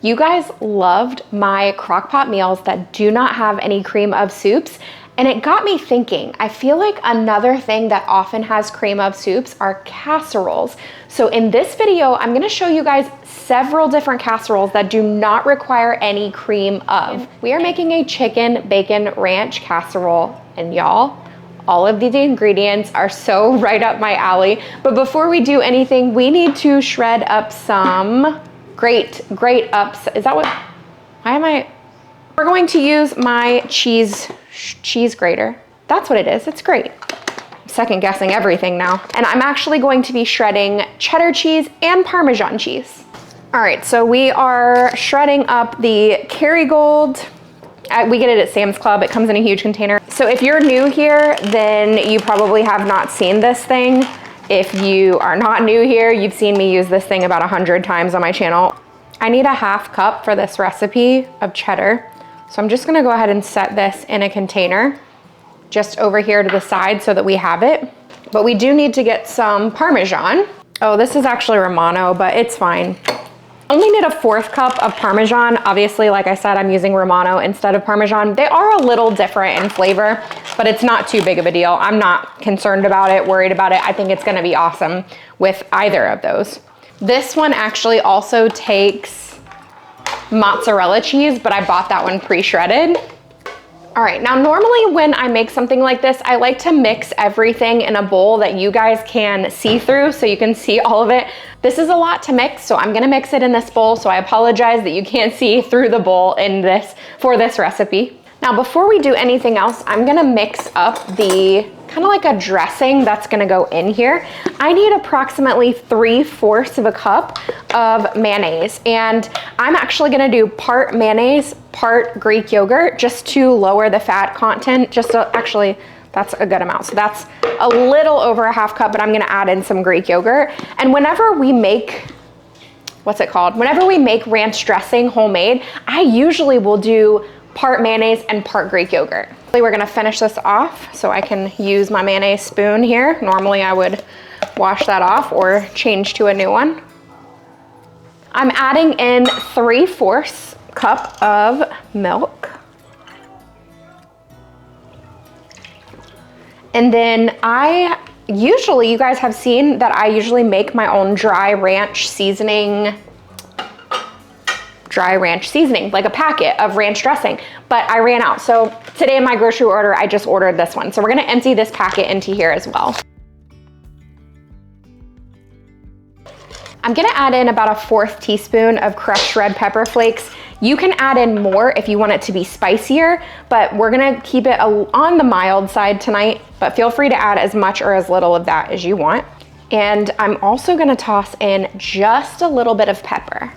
You guys loved my crock-pot meals that do not have any cream of soups, and it got me thinking. I feel like another thing that often has cream of soups are casseroles. So in this video, I'm gonna show you guys several different casseroles that do not require any cream of. We are making a chicken bacon ranch casserole, and y'all, all of the ingredients are so right up my alley. But before we do anything, we need to shred up some grate ups. Is that what, we're going to use my cheese grater. That's what it is, it's great. I'm second guessing everything now. And I'm actually going to be shredding cheddar cheese and Parmesan cheese. All right, so we are shredding up the Kerrygold. We get it at Sam's Club. It comes in a huge container. So if you're new here, then you probably have not seen this thing. If you are not new here, you've seen me use this thing about 100 times on my channel. I need a ½ cup for this recipe of cheddar. So I'm just gonna go ahead and set this in a container just over here to the side so that we have it. But we do need to get some Parmesan. Oh, this is actually Romano, but it's fine. Only need a ½ cup of Parmesan. Obviously, like I said, I'm using Romano instead of Parmesan. They are a little different in flavor, but it's not too big of a deal. I'm not concerned about it, worried about it. I think it's gonna be awesome with either of those. This one actually also takes mozzarella cheese, but I bought that one pre-shredded. All right, now normally when I make something like this, I like to mix everything in a bowl that you guys can see through so you can see all of it. This is a lot to mix, so I'm gonna mix it in this bowl, so I apologize that you can't see through the bowl for this recipe. Now before we do anything else, I'm gonna mix up the kind of like a dressing that's gonna go in here. I need approximately 3/4 of a cup of mayonnaise, and I'm actually gonna do part mayonnaise, part Greek yogurt, just to lower the fat content. Actually, that's a good amount. So that's a little over a ½ cup, but I'm gonna add in some Greek yogurt. And whenever we make, whenever we make ranch dressing homemade, I usually will do part mayonnaise and part Greek yogurt. We're gonna finish this off so I can use my mayonnaise spoon here. Normally I would wash that off or change to a new one. I'm adding in 3/4 cup of milk. And then you guys have seen that I usually make my own dry ranch seasoning, like a packet of ranch dressing, but I ran out. So today in my grocery order, I just ordered this one. So we're gonna empty this packet into here as well. I'm gonna add in about a 1/4 teaspoon of crushed red pepper flakes. You can add in more if you want it to be spicier, but we're gonna keep it on the mild side tonight, but feel free to add as much or as little of that as you want. And I'm also gonna toss in just a little bit of pepper.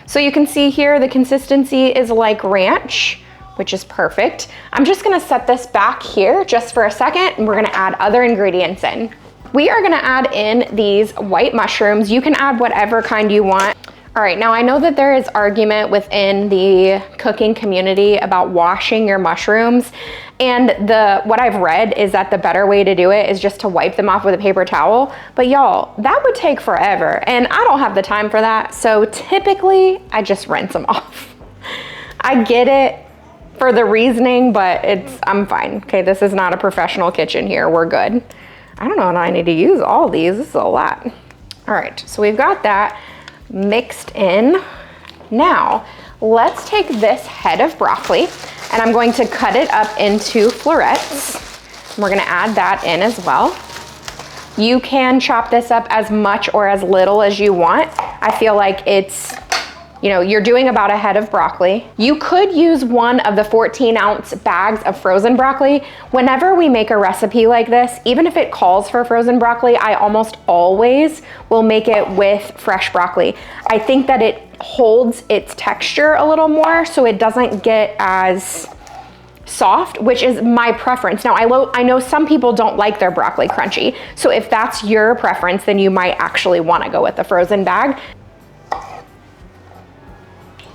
So you can see here the consistency is like ranch, which is perfect. I'm just gonna set this back here just for a second, and we're gonna add other ingredients in. We are gonna add in these white mushrooms. You can add whatever kind you want. All right, now I know that there is argument within the cooking community about washing your mushrooms, and what I've read is that the better way to do it is just to wipe them off with a paper towel. But y'all, that would take forever, and I don't have the time for that, so typically I just rinse them off. I get it for the reasoning, but I'm fine. Okay, this is not a professional kitchen here, we're good. I don't know, and I need to use all these, this is a lot. All right, so we've got that mixed in. Now, let's take this head of broccoli, and I'm going to cut it up into florets. We're gonna add that in as well. You can chop this up as much or as little as you want. I feel like you're doing about a head of broccoli. You could use one of the 14-ounce bags of frozen broccoli. Whenever we make a recipe like this, even if it calls for frozen broccoli, I almost always will make it with fresh broccoli. I think that it holds its texture a little more so it doesn't get as soft, which is my preference. Now, I know some people don't like their broccoli crunchy, so if that's your preference, then you might actually want to go with the frozen bag.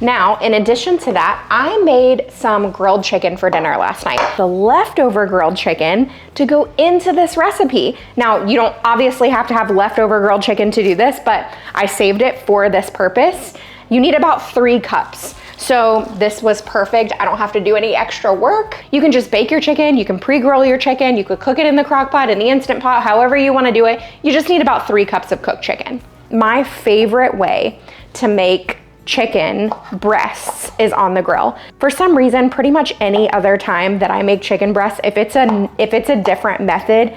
Now, in addition to that, I made some grilled chicken for dinner last night. The leftover grilled chicken to go into this recipe. Now, you don't obviously have to have leftover grilled chicken to do this, but I saved it for this purpose. You need about 3 cups. So this was perfect. I don't have to do any extra work. You can just bake your chicken, you can pre-grill your chicken, you could cook it in the crock pot, in the Instant Pot, however you wanna do it. You just need about 3 cups of cooked chicken. My favorite way to make chicken breasts is on the grill. For some reason, pretty much any other time that I make chicken breasts, if it's a different method,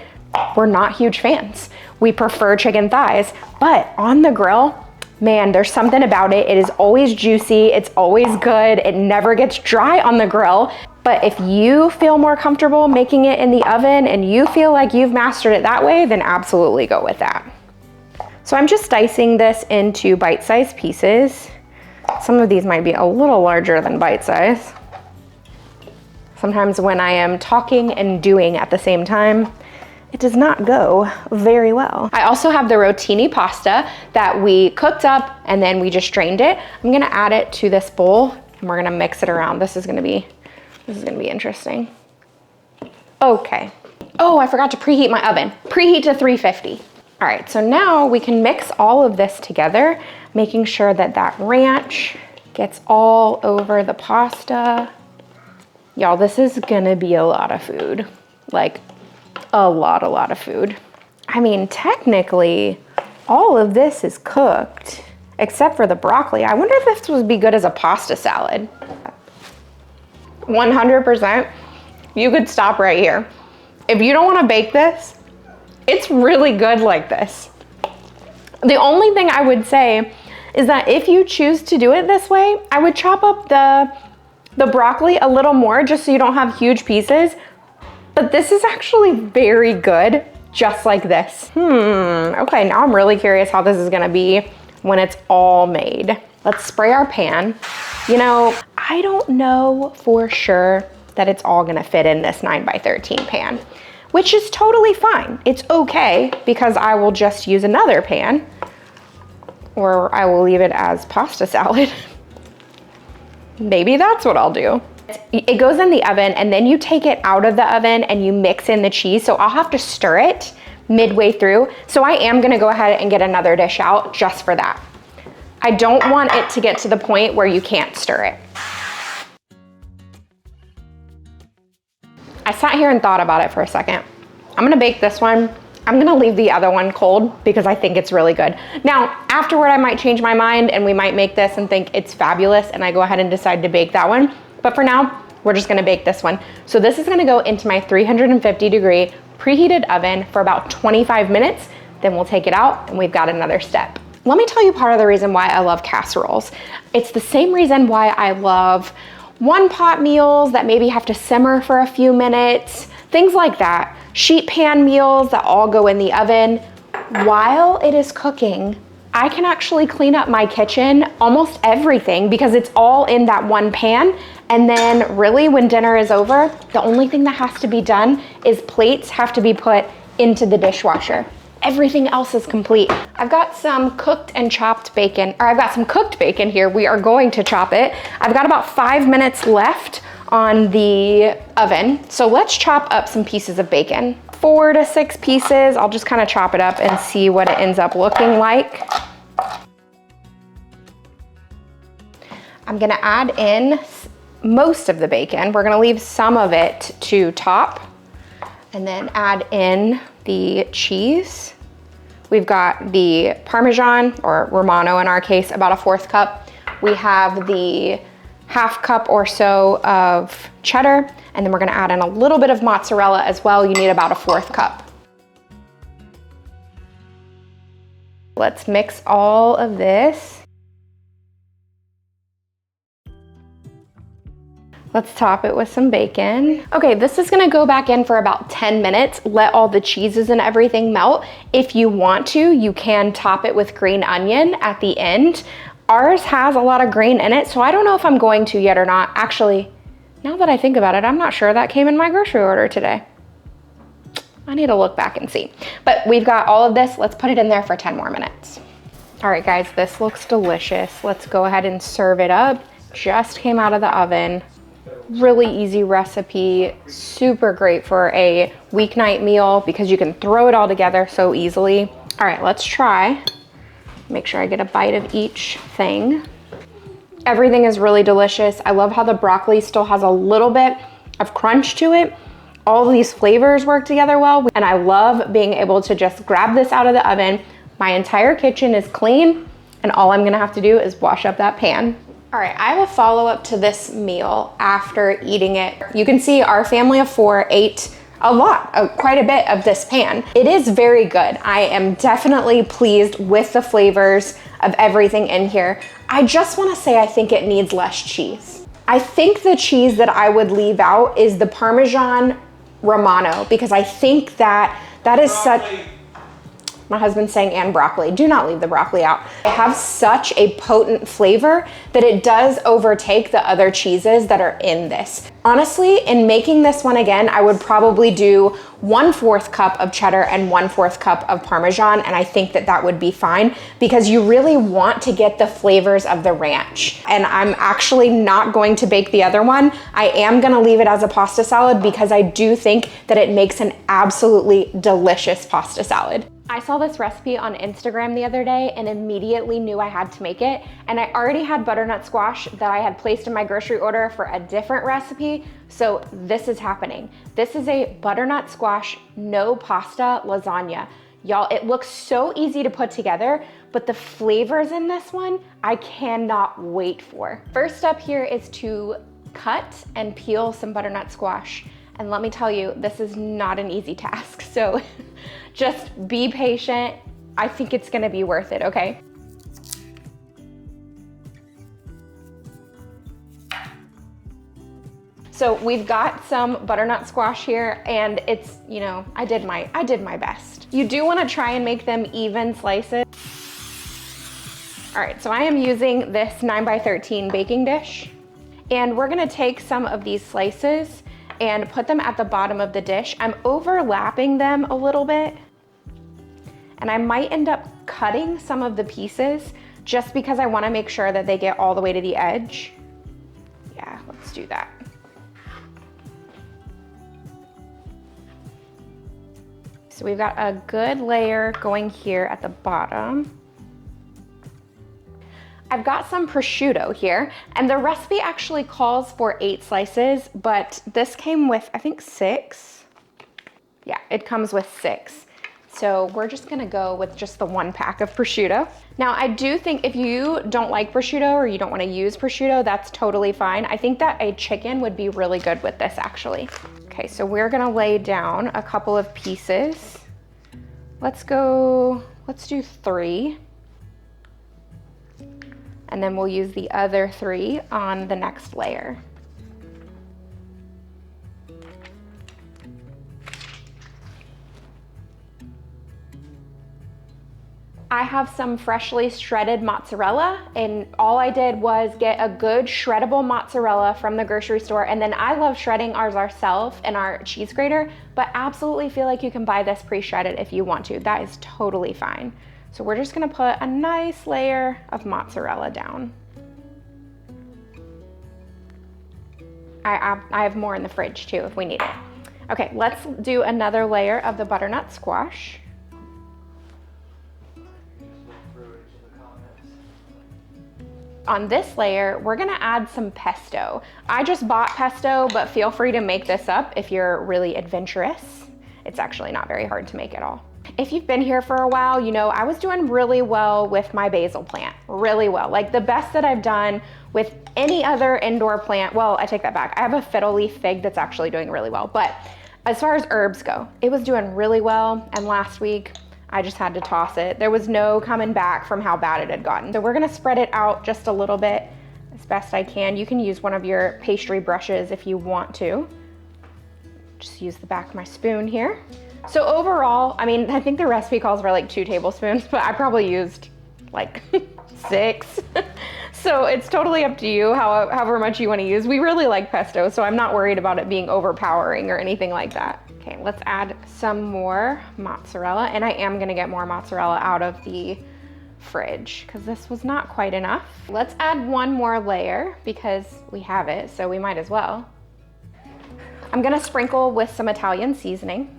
we're not huge fans. We prefer chicken thighs, but on the grill, man, there's something about it. It is always juicy, it's always good, it never gets dry on the grill. But if you feel more comfortable making it in the oven and you feel like you've mastered it that way, then absolutely go with that. So I'm just dicing this into bite-sized pieces. Some of these might be a little larger than bite size. Sometimes when I am talking and doing at the same time, it does not go very well. I also have the rotini pasta that we cooked up and then we just drained it. I'm gonna add it to this bowl and we're gonna mix it around. This is gonna be interesting. Okay. Oh, I forgot to preheat my oven. Preheat to 350. All right, so now we can mix all of this together, making sure that that ranch gets all over the pasta. Y'all, this is gonna be a lot of food. Like a lot of food. I mean, technically, all of this is cooked, except for the broccoli. I wonder if this would be good as a pasta salad. 100%, you could stop right here. If you don't wanna bake this, it's really good like this. The only thing I would say is that if you choose to do it this way, I would chop up the broccoli a little more just so you don't have huge pieces. But this is actually very good just like this. Okay, now I'm really curious how this is gonna be when it's all made. Let's spray our pan. You know, I don't know for sure that it's all gonna fit in this 9x13 pan, which is totally fine. It's okay because I will just use another pan or I will leave it as pasta salad. Maybe that's what I'll do. It goes in the oven and then you take it out of the oven and you mix in the cheese. So I'll have to stir it midway through. So I am gonna go ahead and get another dish out just for that. I don't want it to get to the point where you can't stir it. I sat here and thought about it for a second. I'm gonna bake this one. I'm gonna leave the other one cold because I think it's really good. Now, afterward, I might change my mind and we might make this and think it's fabulous and I go ahead and decide to bake that one. But for now, we're just gonna bake this one. So this is gonna go into my 350-degree preheated oven for about 25 minutes. Then we'll take it out and we've got another step. Let me tell you part of the reason why I love casseroles. It's the same reason why I love one-pot meals that maybe have to simmer for a few minutes, things like that. Sheet pan meals that all go in the oven. While it is cooking, I can actually clean up my kitchen, almost everything, because it's all in that one pan. And then really when dinner is over, the only thing that has to be done is plates have to be put into the dishwasher. Everything else is complete. I've got some cooked and chopped bacon, or I've got some cooked bacon here. We are going to chop it. I've got about 5 minutes left on the oven. So let's chop up some pieces of bacon. 4 to 6 pieces. I'll just kind of chop it up and see what it ends up looking like. I'm gonna add in most of the bacon. We're gonna leave some of it to top and then add in the cheese. We've got the Parmesan, or Romano in our case, about a 1/4 cup. We have the 1/2 cup or so of cheddar, and then we're gonna add in a little bit of mozzarella as well. You need about a 1/4 cup. Let's mix all of this. Let's top it with some bacon. Okay, this is gonna go back in for about 10 minutes, let all the cheeses and everything melt. If you want to, you can top it with green onion at the end. Ours has a lot of green in it, so I don't know if I'm going to yet or not. Actually, now that I think about it, I'm not sure that came in my grocery order today. I need to look back and see. But we've got all of this. Let's put it in there for 10 more minutes. All right, guys, this looks delicious. Let's go ahead and serve it up just came out of the oven. Really easy recipe, super great for a weeknight meal because you can throw it all together so easily. All right, let's try. Make sure I get a bite of each thing. Everything is really delicious. I love how the broccoli still has a little bit of crunch to it. All of these flavors work together well, and I love being able to just grab this out of the oven. My entire kitchen is clean, and all I'm gonna have to do is wash up that pan. All right, I have a follow-up to this meal after eating it. You can see our family of 4 ate a lot, quite a bit of this pan. It is very good. I am definitely pleased with the flavors of everything in here. I just wanna say I think it needs less cheese. I think the cheese that I would leave out is the Parmesan Romano, because I think that is such, my husband's saying, and broccoli. Do not leave the broccoli out. It has such a potent flavor that it does overtake the other cheeses that are in this. Honestly, in making this one again, I would probably do 1/4 cup of cheddar and 1/4 cup of Parmesan, and I think that that would be fine because you really want to get the flavors of the ranch. And I'm actually not going to bake the other one. I am gonna leave it as a pasta salad because I do think that it makes an absolutely delicious pasta salad. I saw this recipe on Instagram the other day and immediately knew I had to make it. And I already had butternut squash that I had placed in my grocery order for a different recipe. So this is happening. This is a butternut squash, no pasta lasagna. Y'all, it looks so easy to put together, but the flavors in this one, I cannot wait for. First up here is to cut and peel some butternut squash. And let me tell you, this is not an easy task. So just be patient. I think it's gonna be worth it, okay? So we've got some butternut squash here, and it's, you know, I did my best. You do wanna try and make them even slices. All right, so I am using this 9x13 baking dish, and we're gonna take some of these slices and put them at the bottom of the dish. I'm overlapping them a little bit, and I might end up cutting some of the pieces just because I wanna make sure that they get all the way to the edge. Yeah, let's do that. So we've got a good layer going here at the bottom. I've got some prosciutto here, and the recipe actually calls for 8 slices, but this came with, I think, 6. Yeah, it comes with 6. So we're just gonna go with just the 1 pack of prosciutto. Now, I do think if you don't like prosciutto or you don't wanna use prosciutto, that's totally fine. I think that a chicken would be really good with this, actually. Okay, so we're gonna lay down a couple of pieces. Let's do 3. And then we'll use the other 3 on the next layer. I have some freshly shredded mozzarella, and all I did was get a good shreddable mozzarella from the grocery store, and then I love shredding ours ourselves in our cheese grater, but absolutely feel like you can buy this pre-shredded if you want to. That is totally fine. So we're just gonna put a nice layer of mozzarella down. I have more in the fridge too if we need it. Okay, let's do another layer of the butternut squash. On this layer, we're gonna add some pesto. I just bought pesto, but feel free to make this up if you're really adventurous. It's actually not very hard to make at all. If you've been here for a while, you know I was doing really well with my basil plant, really well. Like the best that I've done with any other indoor plant. Well, I take that back. I have a fiddle leaf fig that's actually doing really well. But as far as herbs go, it was doing really well. And last week, I just had to toss it. There was no coming back from how bad it had gotten. So we're gonna spread it out just a little bit as best I can. You can use one of your pastry brushes if you want to. Just use the back of my spoon here. So overall, I mean, I think the recipe calls for like 2 tablespoons, but I probably used like 6. So it's totally up to you, however much you want to use. We really like pesto, so I'm not worried about it being overpowering or anything like that. Okay, let's add some more mozzarella, and I am gonna get more mozzarella out of the fridge because this was not quite enough. Let's add one more layer because we have it, so we might as well. I'm gonna sprinkle with some Italian seasoning.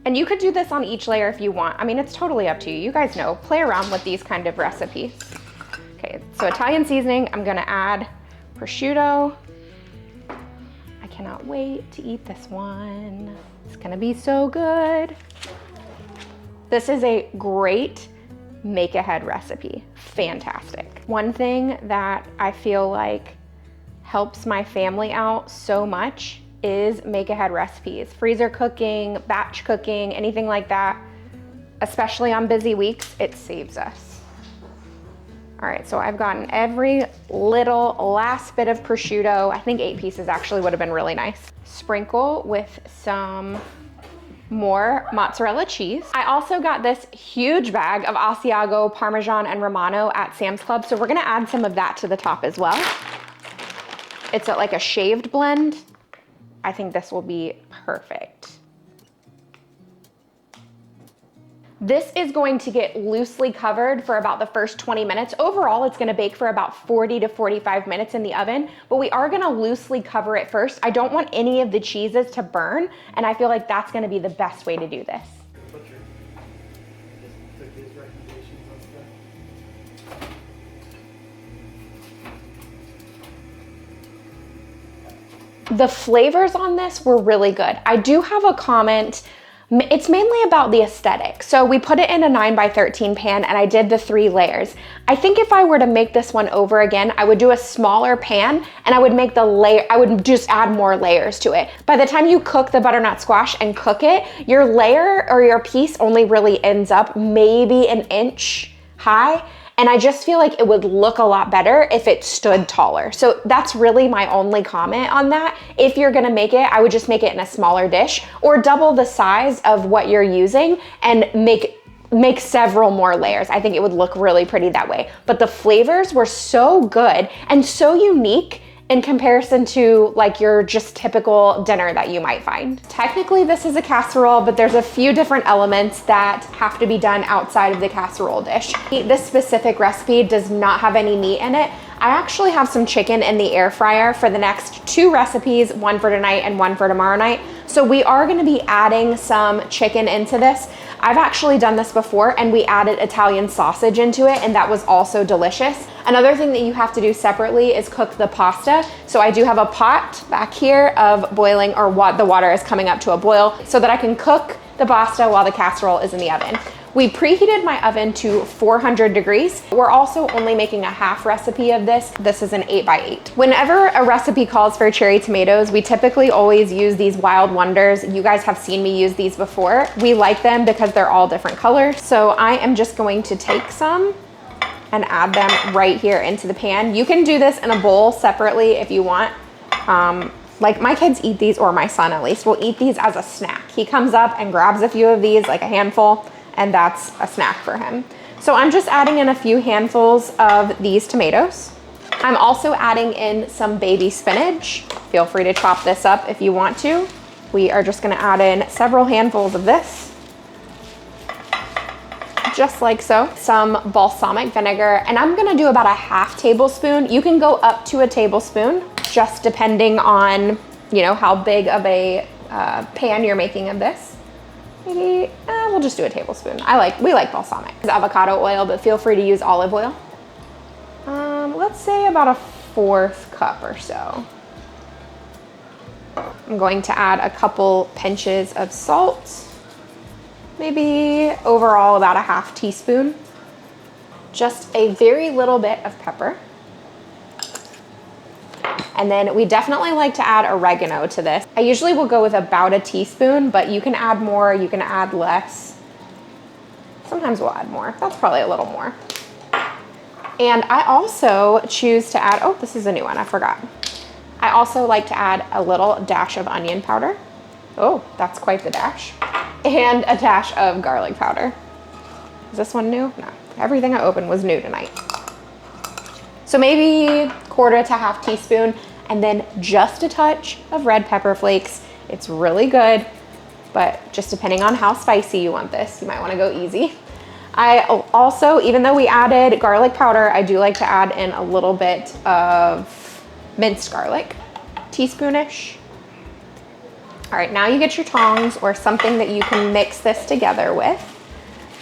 And you could do this on each layer if you want. I mean, it's totally up to you. You guys know, play around with these kind of recipes. Okay, so Italian seasoning, I'm gonna add prosciutto. I cannot wait to eat this one. It's gonna be so good. This is a great make-ahead recipe, fantastic. One thing that I feel like helps my family out so much is make-ahead recipes. Freezer cooking, batch cooking, anything like that, especially on busy weeks, it saves us. All right, so I've gotten every little last bit of prosciutto. I think 8 pieces actually would have been really nice. Sprinkle with some more mozzarella cheese. I also got this huge bag of Asiago, Parmesan, and Romano at Sam's Club, so we're gonna add some of that to the top as well. It's like a shaved blend. I think this will be perfect. This is going to get loosely covered for about the first 20 minutes. Overall, it's gonna bake for about 40 to 45 minutes in the oven, but we are gonna loosely cover it first. I don't want any of the cheeses to burn, and I feel like that's gonna be the best way to do this. The flavors on this were really good. I do have a comment. It's mainly about the aesthetic. So we put it in a 9x13 pan and I did the 3 layers. I think if I were to make this one over again, I would do a smaller pan and I would make the layer, I would just add more layers to it. By the time you cook the butternut squash and cook it, your layer or your piece only really ends up maybe an inch high. And I just feel like it would look a lot better if it stood taller. So that's really my only comment on that. If you're gonna make it, I would just make it in a smaller dish or double the size of what you're using and make several more layers. I think it would look really pretty that way. But the flavors were so good and so unique in comparison to like your just typical dinner that you might find. Technically this is a casserole, but there's a few different elements that have to be done outside of the casserole dish. This specific recipe does not have any meat in it. I actually have some chicken in the air fryer for the next 2 recipes, one for tonight and one for tomorrow night. So we are gonna be adding some chicken into this. I've actually done this before and we added Italian sausage into it and that was also delicious. Another thing that you have to do separately is cook the pasta. So I do have a pot back here of boiling or what the water is coming up to a boil so that I can cook the pasta while the casserole is in the oven. We preheated my oven to 400 degrees. We're also only making a half recipe of this. This is an 8x8. Whenever a recipe calls for cherry tomatoes, we typically always use these Wild Wonders. You guys have seen me use these before. We like them because they're all different colors. So I am just going to take some and add them right here into the pan. You can do this in a bowl separately if you want. Like my kids eat these, or my son at least, will eat these as a snack. He comes up and grabs a few of these, like a handful, and that's a snack for him. So I'm just adding in a few handfuls of these tomatoes. I'm also adding in some baby spinach. Feel free to chop this up if you want to. We are just gonna add in several handfuls of this. Just like so. Some balsamic vinegar, and I'm gonna do about a half tablespoon. You can go up to a tablespoon, just depending on, you know, how big of a pan you're making of this. Maybe, we'll just do a tablespoon. We like balsamic. It's avocado oil, but feel free to use olive oil. Let's say about a 1/4 cup or so. I'm going to add a couple pinches of salt. Maybe overall about a half teaspoon. Just a very little bit of pepper. And then we definitely like to add oregano to this. I usually will go with about a teaspoon, but you can add more, you can add less. Sometimes we'll add more. That's probably a little more. And I also choose to add, oh, this is a new one, I forgot. I also like to add a little dash of onion powder. Oh, that's quite the dash. And a dash of garlic powder. Is this one new? No, everything I opened was new tonight. So maybe 1/4 to half teaspoon, and then just a touch of red pepper flakes. It's really good, but just depending on how spicy you want this, you might wanna go easy. I also, even though we added garlic powder, I do like to add in a little bit of minced garlic, teaspoonish. All right, now you get your tongs or something that you can mix this together with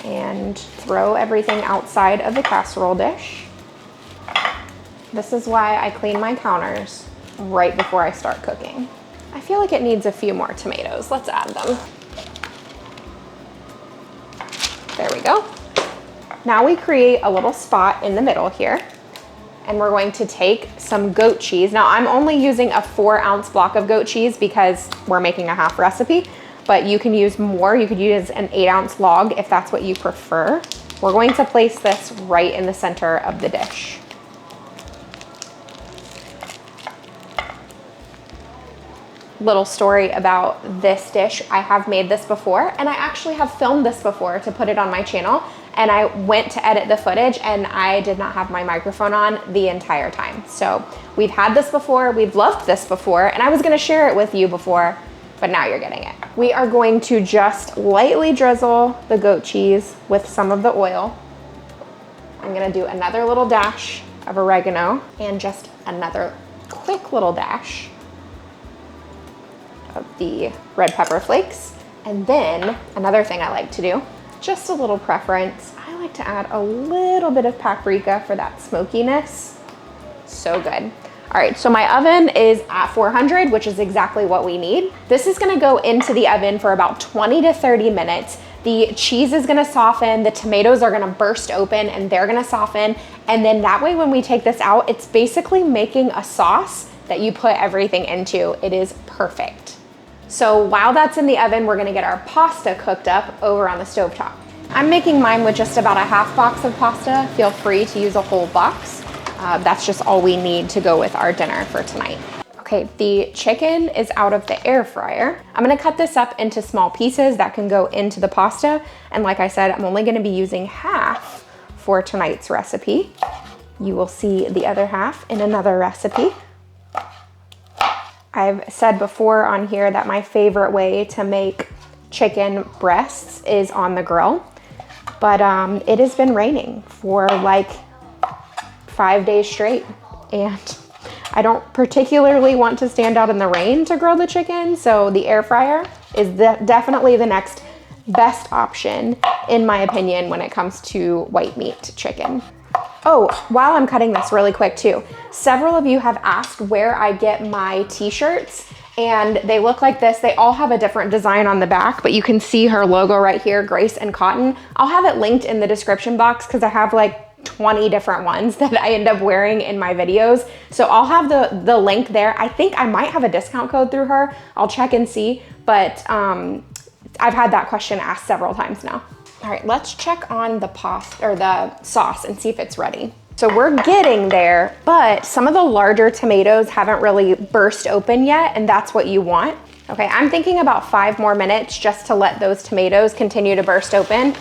and throw everything outside of the casserole dish. This is why I clean my counters right before I start cooking. I feel like it needs a few more tomatoes. Let's add them. There we go. Now we create a little spot in the middle here, and we're going to take some goat cheese. Now I'm only using a 4-ounce block of goat cheese because we're making a half recipe, but you can use more. You could use an 8-ounce log if that's what you prefer. We're going to place this right in the center of the dish. Little story about this dish. I have made this before, and I actually have filmed this before to put it on my channel, and I went to edit the footage and I did not have my microphone on the entire time. So we've had this before, we've loved this before, and I was gonna share it with you before, but now you're getting it. We are going to just lightly drizzle the goat cheese with some of the oil. I'm gonna do another little dash of oregano and just another quick little dash of the red pepper flakes. And then another thing I like to do, just a little preference, I like to add a little bit of paprika for that smokiness. So good. All right, so my oven is at 400, which is exactly what we need. This is gonna go into the oven for about 20 to 30 minutes. The cheese is gonna soften, the tomatoes are gonna burst open and they're gonna soften. And then that way when we take this out, it's basically making a sauce that you put everything into. It is perfect. So while that's in the oven, we're gonna get our pasta cooked up over on the stovetop. I'm making mine with just about a half box of pasta. Feel free to use a whole box. That's just all we need to go with our dinner for tonight. Okay, the chicken is out of the air fryer. I'm gonna cut this up into small pieces that can go into the pasta. And like I said, I'm only gonna be using half for tonight's recipe. You will see the other half in another recipe. I've said before on here that my favorite way to make chicken breasts is on the grill, but it has been raining for like 5 days straight, and I don't particularly want to stand out in the rain to grill the chicken, so the air fryer is definitely the next best option, in my opinion, when it comes to white meat chicken. Oh, while I'm cutting this really quick too, several of you have asked where I get my t-shirts, and they look like this. They all have a different design on the back, but you can see her logo right here, Grace and Cotton. I'll have it linked in the description box because I have like 20 different ones that I end up wearing in my videos. So I'll have the link there. I think I might have a discount code through her. I'll check and see, but I've had that question asked several times now. All right, let's check on the pasta or the sauce and see if it's ready. So we're getting there, but some of the larger tomatoes haven't really burst open yet, and that's what you want. Okay, I'm thinking about 5 more minutes just to let those tomatoes continue to burst open.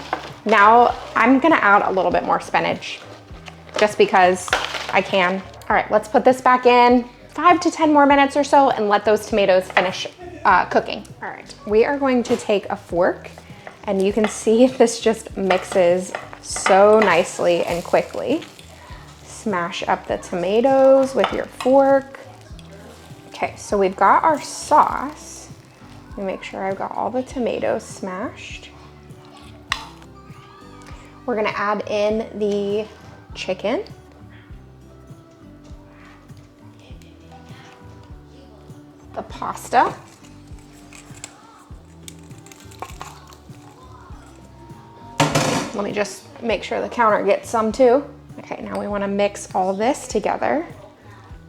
Now I'm gonna add a little bit more spinach just because I can. All right, let's put this back in 5 to 10 more minutes or so and let those tomatoes finish cooking. All right, we are going to take a fork, and you can see this just mixes so nicely and quickly. Smash up the tomatoes with your fork. Okay, so we've got our sauce. Let me make sure I've got all the tomatoes smashed. We're gonna add in the chicken. The pasta. Let me just make sure the counter gets some too. Okay, now we want to mix all this together,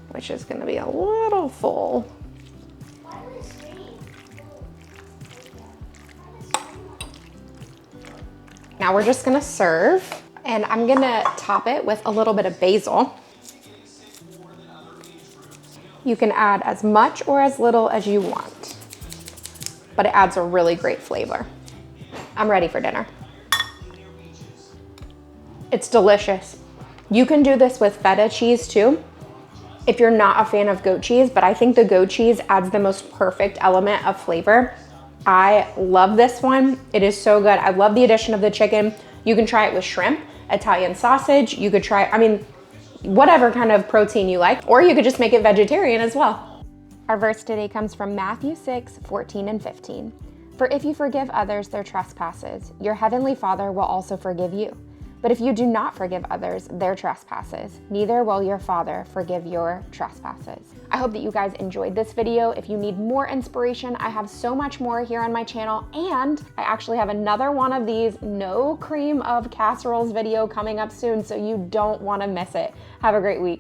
which is going to be a little full. Now we're just going to serve, and I'm going to top it with a little bit of basil. You can add as much or as little as you want, but it adds a really great flavor. I'm ready for dinner. It's delicious. You can do this with feta cheese too, if you're not a fan of goat cheese, but I think the goat cheese adds the most perfect element of flavor. I love this one. It is so good. I love the addition of the chicken. You can try it with shrimp, Italian sausage. You could try, I mean, whatever kind of protein you like, or you could just make it vegetarian as well. Our verse today comes from Matthew 6:14 and 15. For if you forgive others their trespasses, your heavenly Father will also forgive you. But if you do not forgive others their trespasses, neither will your Father forgive your trespasses. I hope that you guys enjoyed this video. If you need more inspiration, I have so much more here on my channel, and I actually have another one of these no cream of casseroles video coming up soon, so you don't want to miss it. Have a great week.